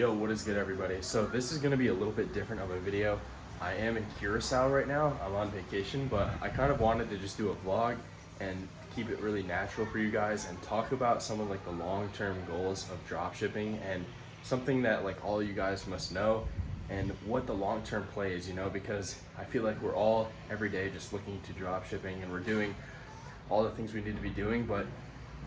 Yo, what is good, everybody? So this is going to be a little bit different of a video. I am in Curacao right now. I'm on vacation, but I kind of wanted to just do a vlog and keep it really natural for you guys and talk about some of like the long-term goals of dropshipping and something that like all you guys must know and what the long-term play is, because I feel like we're all every day just looking to dropshipping and we're doing all the things we need to be doing, but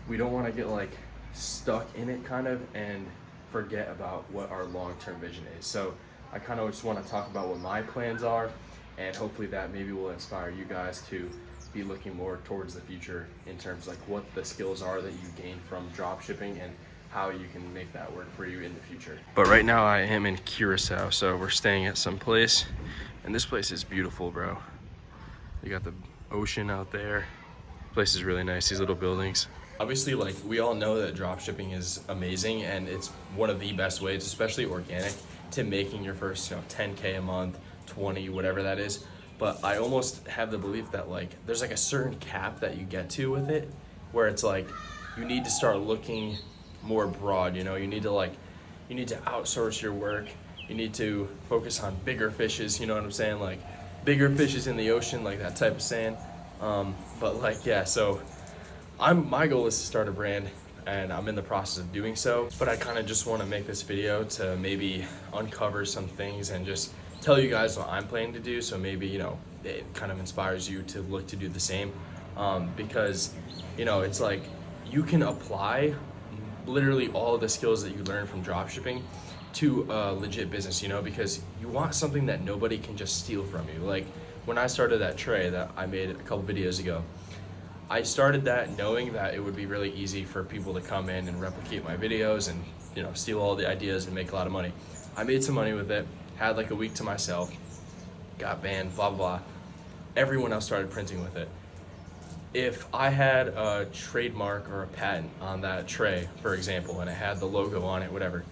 we don't want to get like stuck in it kind of and forget about what our long-term vision is. So I kind of just want to talk about what my plans are, and hopefully that maybe will inspire you guys to be looking more towards the future in terms like what the skills are that you gain from dropshipping and how you can make that work for you in the future. But right now I am in Curacao, so we're staying at some place, and this place is beautiful, bro. You got the ocean out there. Place is really nice, these little buildings. Obviously, like, we all know that dropshipping is amazing and it's one of the best ways, especially organic, to making your first 10K a month, 20, whatever that is. But I almost have the belief that like there's like a certain cap that you get to with it where it's like you need to start looking more broad. You need to outsource your work. You need to focus on bigger fishes, you know what I'm saying? Like bigger fishes in the ocean, like that type of saying. But like, yeah, so my goal is to start a brand, and I'm in the process of doing so, but I kind of just want to make this video to maybe uncover some things and just tell you guys what I'm planning to do, so maybe it kind of inspires you to look to do the same, because it's like you can apply literally all of the skills that you learn from dropshipping to a legit business, because you want something that nobody can just steal from you. Like when I started that tray that I made a couple videos ago, I started that knowing that it would be really easy for people to come in and replicate my videos and steal all the ideas and make a lot of money. I made some money with it, had like a week to myself, got banned, blah, blah, blah. Everyone else started printing with it. If I had a trademark or a patent on that tray, for example, and it had the logo on it, whatever,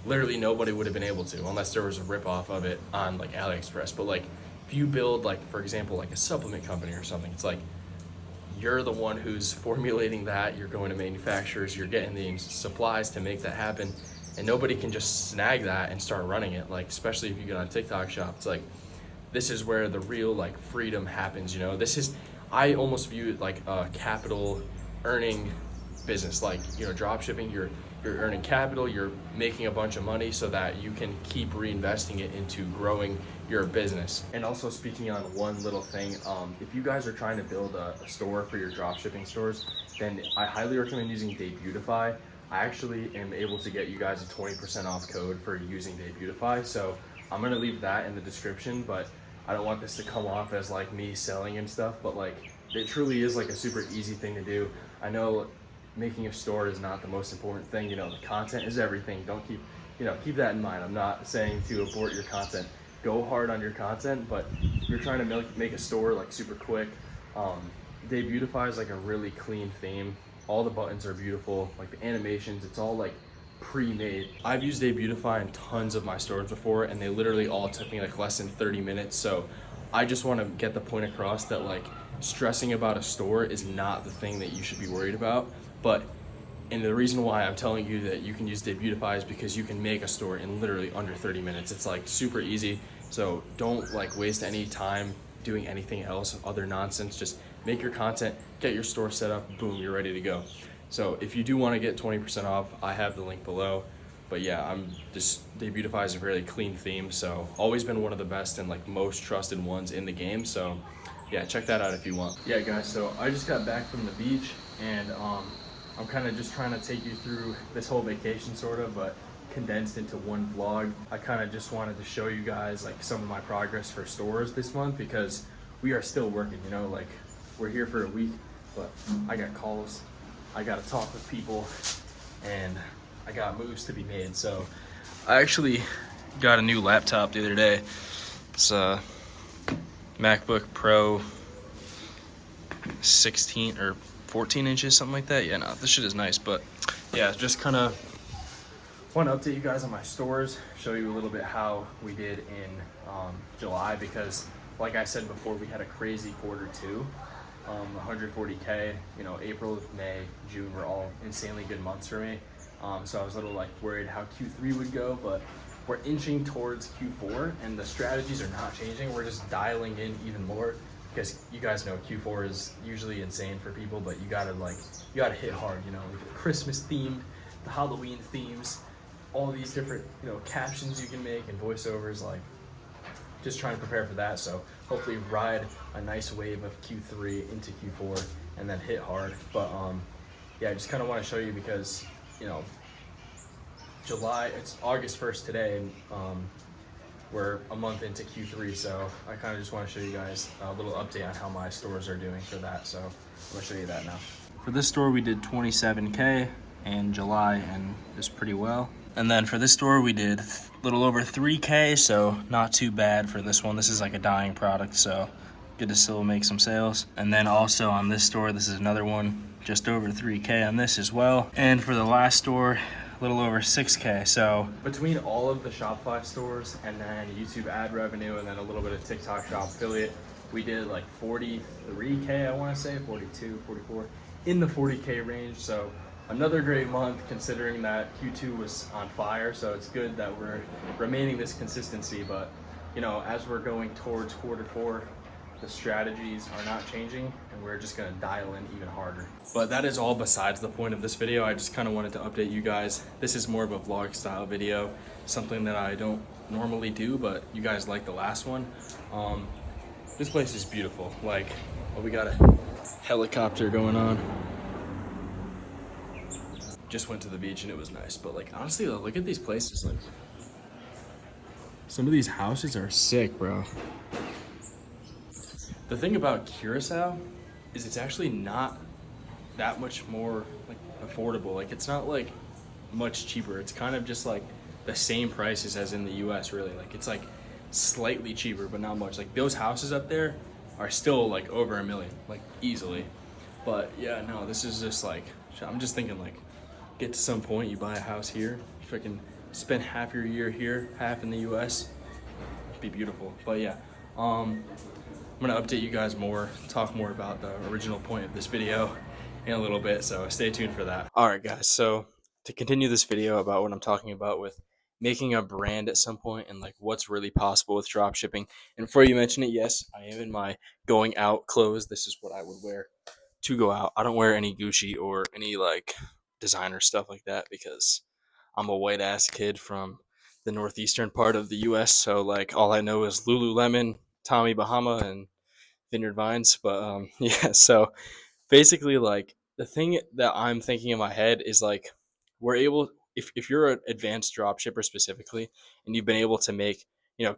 literally nobody would have been able to unless there was a ripoff of it on like AliExpress. But like if you build like, for example, like a supplement company or something, it's like you're the one who's formulating that, you're going to manufacturers, you're getting the supplies to make that happen, and nobody can just snag that and start running it. Like, especially if you get on TikTok shop, it's like, this is where the real like freedom happens, I almost view it like a capital earning business. Like, dropshipping, you're earning capital, you're making a bunch of money so that you can keep reinvesting it into growing your business. And also, speaking on one little thing, if you guys are trying to build a store for your dropshipping stores, then I highly recommend using Debutify. I actually am able to get you guys a 20% off code for using Debutify, so I'm gonna leave that in the description, but I don't want this to come off as like me selling and stuff, but like it truly is like a super easy thing to do. I know making a store is not the most important thing, the content is everything. Don't keep that in mind. I'm not saying to abort your content. Go hard on your content, but if you're trying to make a store like super quick, Debutify is like a really clean theme. All the buttons are beautiful, like the animations, it's all like pre-made. I've used Debutify in tons of my stores before, and they literally all took me like less than 30 minutes. So I just want to get the point across that like stressing about a store is not the thing that you should be worried about. And the reason why I'm telling you that you can use Debutify is because you can make a store in literally under 30 minutes. It's like super easy. So don't like waste any time doing anything else, other nonsense. Just make your content, get your store set up, boom, you're ready to go. So if you do want to get 20% off, I have the link below. But yeah, Debutify is a really clean theme. So always been one of the best and like most trusted ones in the game. So yeah, check that out if you want. Yeah guys, so I just got back from the beach, and I'm kind of just trying to take you through this whole vacation sort of, but condensed into one vlog. I kind of just wanted to show you guys like some of my progress for stores this month, because we are still working, like we're here for a week, but I got calls, I got to talk with people, and I got moves to be made. So I actually got a new laptop the other day. It's a MacBook Pro 16 or 14 inches, something like that. Yeah, no, this shit is nice. But yeah, just kind of want to update you guys on my stores, show you a little bit how we did in July, because like I said before, we had a crazy Q2, 140K, April, May, June were all insanely good months for me. So I was a little like worried how Q3 would go, but we're inching towards Q4 and the strategies are not changing. We're just dialing in even more because you guys know Q4 is usually insane for people, but you gotta hit hard, like the Christmas themed, the Halloween themes, all these different, captions you can make and voiceovers, like just trying to prepare for that. So hopefully ride a nice wave of Q3 into Q4 and then hit hard. But yeah, I just kind of want to show you because, you know, it's August 1st today, and we're a month into Q3, so I kind of just want to show you guys a little update on how my stores are doing for that. So I'm going to show you that now. For this store, we did 27K in July and just pretty well. And then for this store, we did a little over 3K, so not too bad for this one. This is like a dying product, so good to still make some sales. And then also on this store, this is another one, just over 3K on this as well. And for the last store, a little over 6K. So between all of the Shopify stores and then YouTube ad revenue and then a little bit of TikTok shop affiliate, we did like 43K, I want to say, 42, 44, in the 40K range. So another great month considering that Q2 was on fire. So it's good that we're remaining this consistency. But, as we're going towards Q4, the strategies are not changing and we're just gonna dial in even harder. But that is all besides the point of this video. I just kind of wanted to update you guys. This is more of a vlog style video, something that I don't normally do, but you guys like the last one. This place is beautiful. Like, we got a helicopter going on. Just went to the beach and it was nice, but like honestly, look at these places. Like, some of these houses are sick, bro. The thing about Curacao is it's actually not that much more like affordable. Like, it's not like much cheaper. It's kind of just like the same prices as in the US, really. Like, it's like slightly cheaper, but not much. Like, those houses up there are still like over $1 million, like easily. But yeah, no, this is just like, I'm just thinking like, get to some point, you buy a house here, you freaking spend half your year here, half in the US. It'd be beautiful. But yeah, I'm gonna update you guys more, talk more about the original point of this video in a little bit, so stay tuned for that. All right, guys, so to continue this video about what I'm talking about with making a brand at some point and like what's really possible with drop shipping. And before you mention it, yes, I am in my going out clothes. This is what I would wear to go out. I don't wear any Gucci or any like designer stuff like that because I'm a white ass kid from the northeastern part of the US, so like all I know is Lululemon, Tommy Bahama, and Vineyard Vines. But yeah, so basically, like, the thing that I'm thinking in my head is like, we're able, if you're an advanced drop shipper specifically and you've been able to make,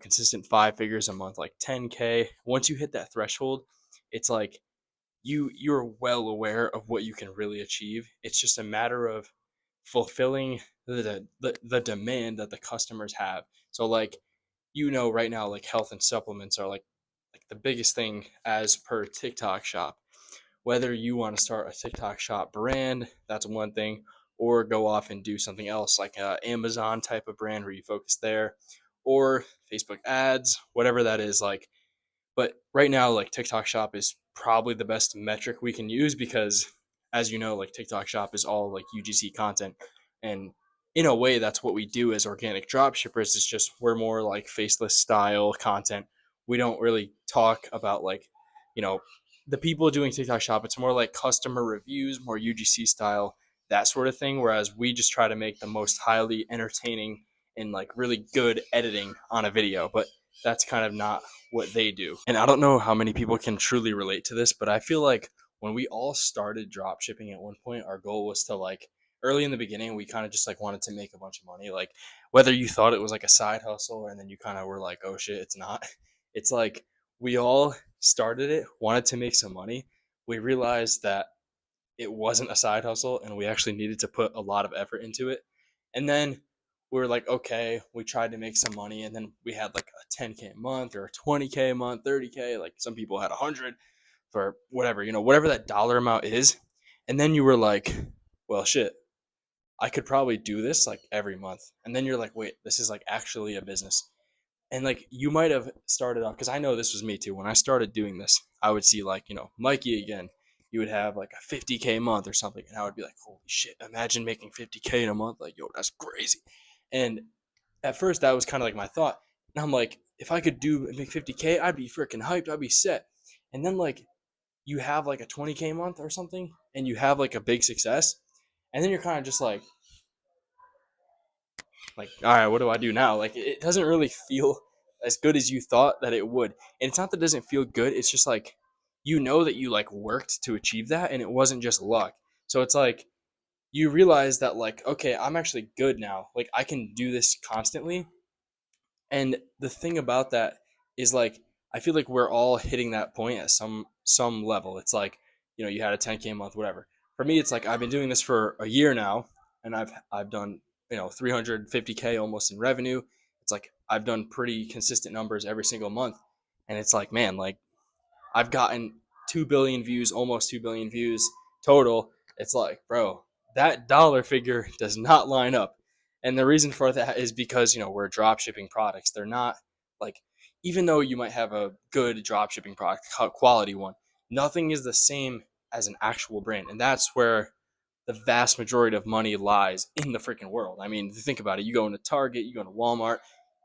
consistent 5 figures a month, like 10K, once you hit that threshold, it's like you're well aware of what you can really achieve. It's just a matter of fulfilling the demand that the customers have. So like, right now, like health and supplements are like the biggest thing as per TikTok shop. Whether you want to start a TikTok shop brand, that's one thing, or go off and do something else like a Amazon type of brand where you focus there, or Facebook ads, whatever that is. Like, but right now, like TikTok shop is probably the best metric we can use because, as you know, like TikTok shop is all like UGC content. And in a way, that's what we do as organic drop shippers. It's just we're more like faceless style content. We don't really talk about like, you know, the people doing TikTok shop. It's more like customer reviews, more UGC style, that sort of thing. Whereas we just try to make the most highly entertaining and like really good editing on a video. But that's kind of not what they do. And I don't know how many people can truly relate to this, but I feel like when we all started drop shipping at one point, our goal was to like, early in the beginning, we kind of just like wanted to make a bunch of money. Like, whether you thought it was like a side hustle and then you kind of were like, oh shit, it's not. It's like we all started it, wanted to make some money. We realized that it wasn't a side hustle and we actually needed to put a lot of effort into it. And then we were like, okay, we tried to make some money, and then we had like a 10K a month or a 20K a month, 30K. Like, some people had 100 for whatever, whatever that dollar amount is. And then you were like, well, shit, I could probably do this like every month. And then you're like, wait, this is like actually a business. And like, you might have started off, because I know this was me too. When I started doing this, I would see like, Mikey again. you would have like a 50K a month or something, and I would be like, holy shit, imagine making 50K in a month, like yo, that's crazy. And at first that was kind of like my thought, and I'm like, if I could do make 50K, I'd be freaking hyped, I'd be set. And then like you have like a 20K a month or something, and you have like a big success, and then you're kind of just like, all right, what do I do now? Like, it doesn't really feel as good as you thought that it would. And it's not that it doesn't feel good. It's just like, you know that you like worked to achieve that, and it wasn't just luck. So it's like, you realize that like, okay, I'm actually good now. Like, I can do this constantly. And the thing about that is like, I feel like we're all hitting that point at some level. It's like, you had a 10K a month, whatever. For me, it's like I've been doing this for a year now, and I've done 350K almost in revenue. It's like I've done pretty consistent numbers every single month, and it's like, man, like I've gotten 2 billion views, almost 2 billion views total. It's like, bro, that dollar figure does not line up. And the reason for that is because, we're drop shipping products. They're not like, even though you might have a good drop shipping product, quality one, nothing is the same as an actual brand. And that's where the vast majority of money lies in the freaking world. I mean, think about it. You go into Target, you go to Walmart,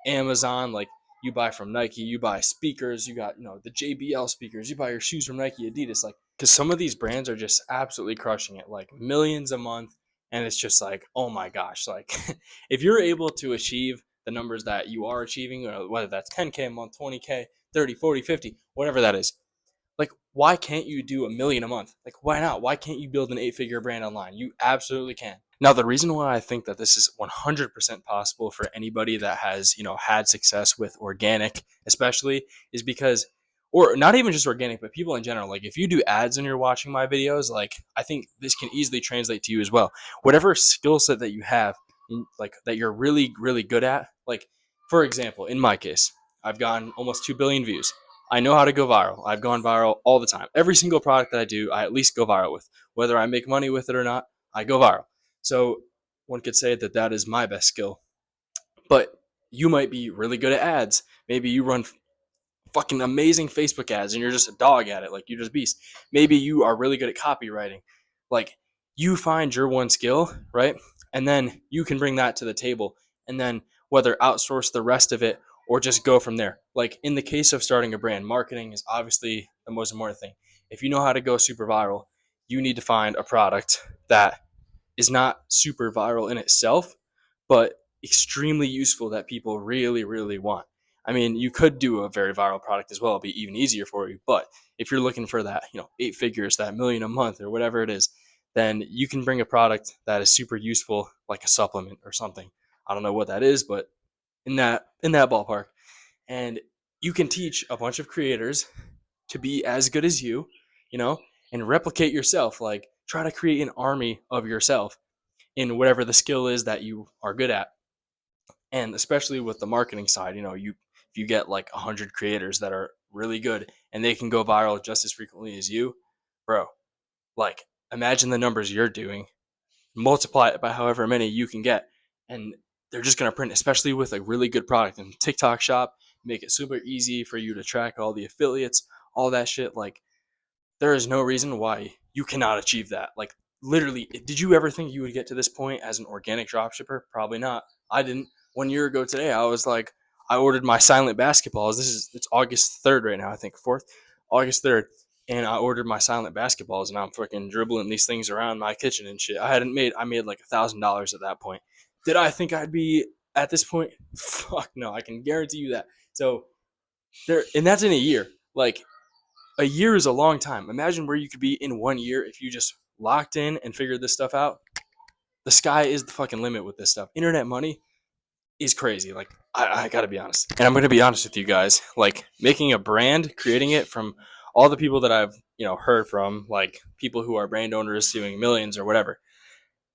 Amazon, like you buy from Nike, you buy speakers, you got, the JBL speakers, you buy your shoes from Nike, Adidas, like, because some of these brands are just absolutely crushing it, like millions a month. And it's just like, oh my gosh, like if you're able to achieve the numbers that you are achieving, whether that's 10K a month, 20K, 30, 40, 50, whatever that is, like, why can't you do a million a month? Like, why not? Why can't you build an 8-figure brand online? You absolutely can. Now, the reason why I think that this is 100% possible for anybody that has, had success with organic, especially, is because, or not even just organic, but people in general. Like, if you do ads and you're watching my videos, like, I think this can easily translate to you as well. Whatever skill set that you have, like, that you're really, really good at, like, for example, in my case, I've gotten almost 2 billion views. I know how to go viral. I've gone viral all the time. Every single product that I do, I at least go viral with. Whether I make money with it or not, I go viral. So one could say that that is my best skill. But you might be really good at ads. Maybe you run fucking amazing Facebook ads and you're just a dog at it, like you're just beast. Maybe you are really good at copywriting. Like, you find your one skill, right? And then you can bring that to the table, and then whether outsource the rest of it or just go from there. Like, in the case of starting a brand, marketing is obviously the most important thing. If you know how to go super viral, you need to find a product that is not super viral in itself, but extremely useful that people really, really want. I mean, you could do a very viral product as well. It'd be even easier for you. But if you're looking for that, 8 figures, that million a month or whatever it is, then you can bring a product that is super useful, like a supplement or something. I don't know what that is, but in that ballpark. And you can teach a bunch of creators to be as good as you know, and replicate yourself. Like, try to create an army of yourself in whatever the skill is that you are good at. And especially with the marketing side, if you get like 100 creators that are really good and they can go viral just as frequently as you, bro, like, imagine the numbers you're doing, multiply it by however many you can get, and they're just going to print, especially with a really good product. And TikTok shop, make it super easy for you to track all the affiliates, all that shit. Like, there is no reason why you cannot achieve that. Like, literally, did you ever think you would get to this point as an organic dropshipper? Probably not. I didn't. 1 year ago today, I was like, I ordered my silent basketballs. It's August 3rd right now, I think 4th, August 3rd. And I ordered my silent basketballs, and I'm freaking dribbling these things around my kitchen and shit. I made like $1,000 at that point. Did I think I'd be at this point? Fuck no, I can guarantee you that. So and that's in a year. Like, a year is a long time. Imagine where you could be in 1 year if you just locked in and figured this stuff out. The sky is the fucking limit with this stuff. Internet money is crazy. Like, I gotta be honest. And I'm gonna be honest with you guys. Like, making a brand, creating it from all the people that I've, heard from, like people who are brand owners doing millions or whatever.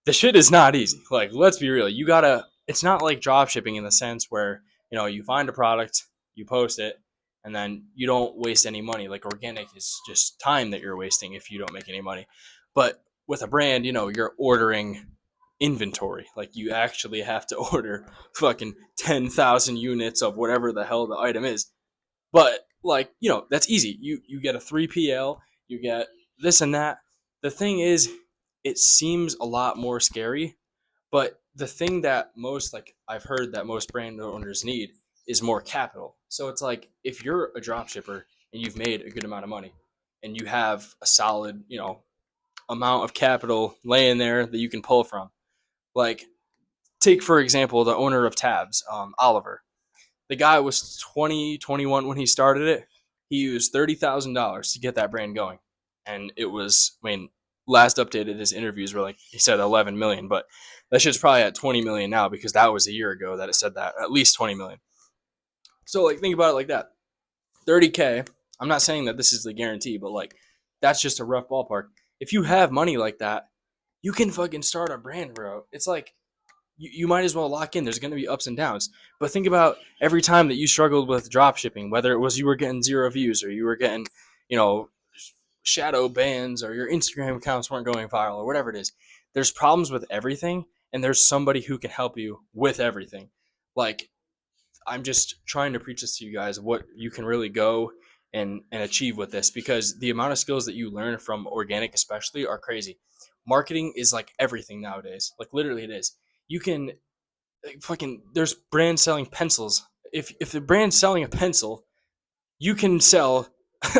The shit is not easy. Like, let's be real. It's not like drop shipping in the sense where, you find a product, you post it, and then you don't waste any money. Like, organic is just time that you're wasting if you don't make any money. But with a brand, you're ordering inventory. Like, you actually have to order fucking 10,000 units of whatever the hell the item is. But, like, that's easy. You get a 3PL, you get this and that. The thing is, it seems a lot more scary, but the thing that most, like, I've heard that most brand owners need is more capital. So it's like, if you're a drop shipper and you've made a good amount of money and you have a solid, amount of capital laying there that you can pull from, like, take for example the owner of Tabs, Oliver. The guy was 20, 21 when he started it. He used $30,000 to get that brand going, and it was, I mean, last updated his interviews were like, he said 11 million, but that shit's probably at 20 million now, because that was a year ago that it said that, at least 20 million. So like, think about it like that. 30K. I'm not saying that this is the guarantee, but like, that's just a rough ballpark. If you have money like that, you can fucking start a brand, bro. It's like, you might as well lock in. There's going to be ups and downs. But think about every time that you struggled with drop shipping, whether it was you were getting 0 views, or you were getting, you know, shadow bans, or your Instagram accounts weren't going viral, or whatever it is. There's problems with everything, and there's somebody who can help you with everything. Like, I'm just trying to preach this to you guys, what you can really go and achieve with this, because the amount of skills that you learn from organic especially are crazy. Marketing is like everything nowadays. Like, literally it is. You can, like, fucking, there's brands selling pencils. If the brand's selling a pencil, you can sell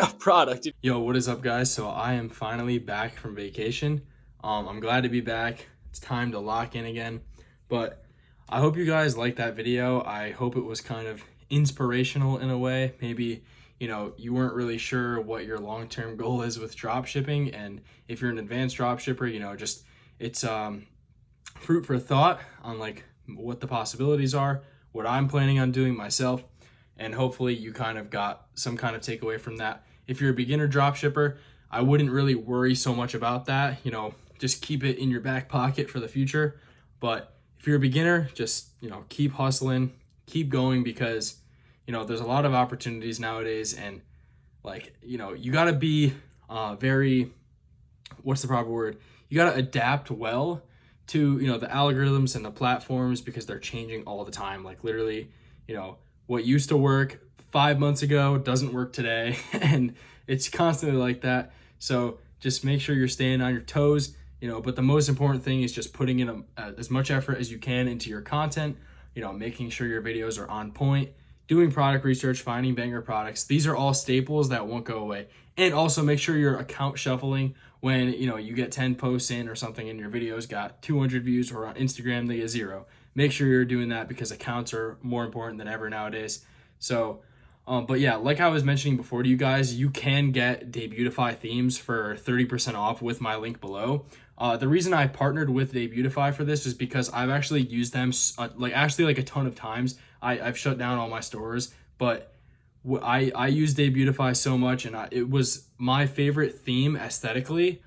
a product. Yo, what is up, guys? So I am finally back from vacation. I'm glad to be back. It's time to lock in again. But I hope you guys liked that video. I hope it was kind of inspirational in a way. Maybe, you weren't really sure what your long-term goal is with drop shipping. And if you're an advanced drop shipper, just it's fruit for thought on like what the possibilities are, what I'm planning on doing myself, and hopefully you kind of got some kind of takeaway from that. If you're a beginner drop shipper, I wouldn't really worry so much about that. Just keep it in your back pocket for the future. But if you're a beginner, just keep hustling, keep going, because there's a lot of opportunities nowadays. And like, you got to be very, what's the proper word, you got to adapt well to the algorithms and the platforms, because they're changing all the time. Like, literally, what used to work 5 months ago doesn't work today, and it's constantly like that. So just make sure you're staying on your toes, but the most important thing is just putting in as much effort as you can into your content, making sure your videos are on point, doing product research, finding banger products. These are all staples that won't go away. And also make sure you're account shuffling when you get 10 posts in or something and your videos got 200 views, or on Instagram they get 0. Make sure you're doing that, because accounts are more important than ever nowadays. So but yeah, like I was mentioning before to you guys, you can get Debutify themes for 30% off with my link below. The reason I partnered with Debutify for this is because I've actually used them like a ton of times. I've shut down all my stores, but I use Debutify so much, and it was my favorite theme aesthetically.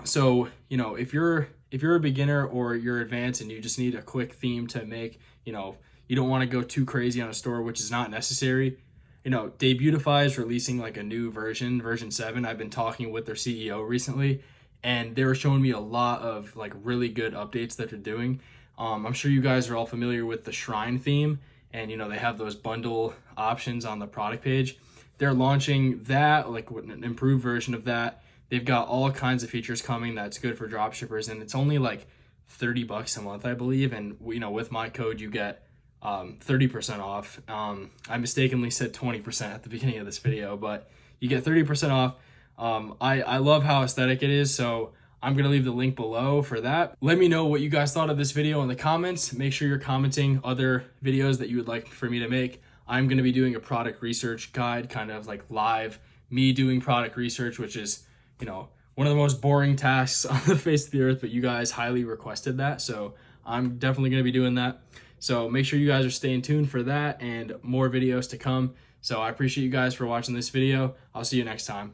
So if you're a beginner or you're advanced and you just need a quick theme to make, you don't want to go too crazy on a store, which is not necessary. Debutify is releasing like a new version 7. I've been talking with their CEO recently, and they were showing me a lot of like really good updates that they're doing. I'm sure you guys are all familiar with the Shrine theme, and they have those bundle options on the product page. They're launching that, like an improved version of that. They've got all kinds of features coming that's good for dropshippers, and it's only like $30 a month, I believe. And with my code, you get 30% off. I mistakenly said 20% at the beginning of this video, but you get 30% off. I love how aesthetic it is, so I'm gonna leave the link below for that. Let me know what you guys thought of this video in the comments. Make sure you're commenting other videos that you would like for me to make. I'm gonna be doing a product research guide, kind of like live me doing product research, which is one of the most boring tasks on the face of the earth, but you guys highly requested that, so I'm definitely gonna be doing that. So make sure you guys are staying tuned for that and more videos to come. So I appreciate you guys for watching this video. I'll see you next time.